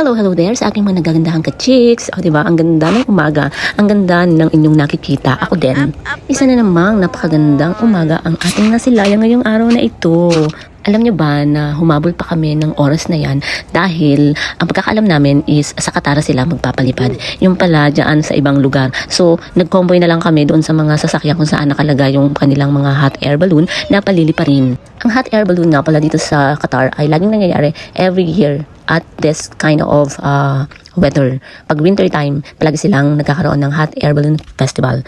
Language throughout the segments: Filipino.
Hello, hello there sa aking mga nagagandahang ka-chicks. O, diba? Ang ganda ng umaga. Ang ganda ng inyong nakikita. Ako din. Isa na namang napakagandang umaga ang ating nasilayan ngayong araw na ito. Alam nyo ba na humabol pa kami ng oras na yan dahil ang pagkakaalam namin is sa Katara sila magpapalipad. Yung pala dyan sa ibang lugar. So, nag-convoy na lang kami doon sa mga sasakyan kung saan nakalagay yung kanilang mga hot air balloon na palili pa rin. Ang hot air balloon nga pala dito sa Qatar ay laging nangyayari every year at this kind of weather. Pag winter time, palagi silang nagkakaroon ng hot air balloon festival.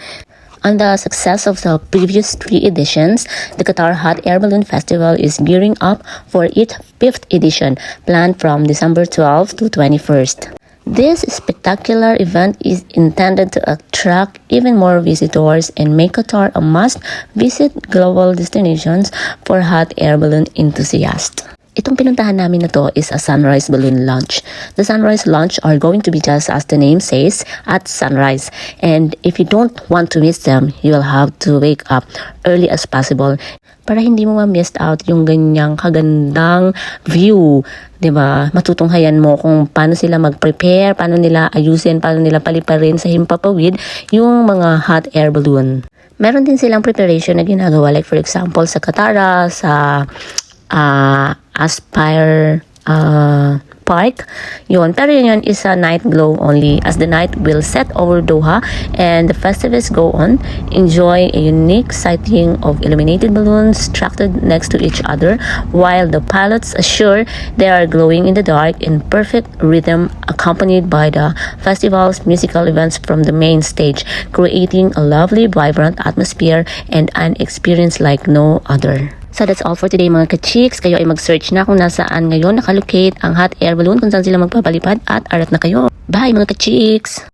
On the success of the previous 3 editions, the Qatar Hot Air Balloon Festival is gearing up for its 5th edition, planned from December 12 to 21st. This spectacular event is intended to attract even more visitors and make Qatar a must-visit global destinations for hot air balloon enthusiasts. Itong pinuntahan namin na to is a sunrise balloon launch. The sunrise launch are going to be just as the name says, at sunrise. And if you don't want to miss them, you will have to wake up early as possible para hindi mo ma-miss out yung ganyang kagandang view. 'Di ba? Matutunghayan mo kung paano sila mag-prepare, paano nila ayusin, paano nila paliparin sa himpapawid yung mga hot air balloon. Meron din silang preparation na ginagawa, like for example sa Katara, sa Aspire Park. Yun. Pero yun is a night glow only, as the night will set over Doha and the festivities go on. Enjoy a unique sighting of illuminated balloons structured next to each other, while the pilots assure they are glowing in the dark in perfect rhythm, accompanied by the festival's musical events from the main stage, creating a lovely, vibrant atmosphere and an experience like no other. So that's all for today mga ka-chicks. Kayo ay mag-search na kung nasaan ngayon nakalocate ang hot air balloon, kung saan sila magpapalipad, at arat na kayo. Bye mga ka-chicks!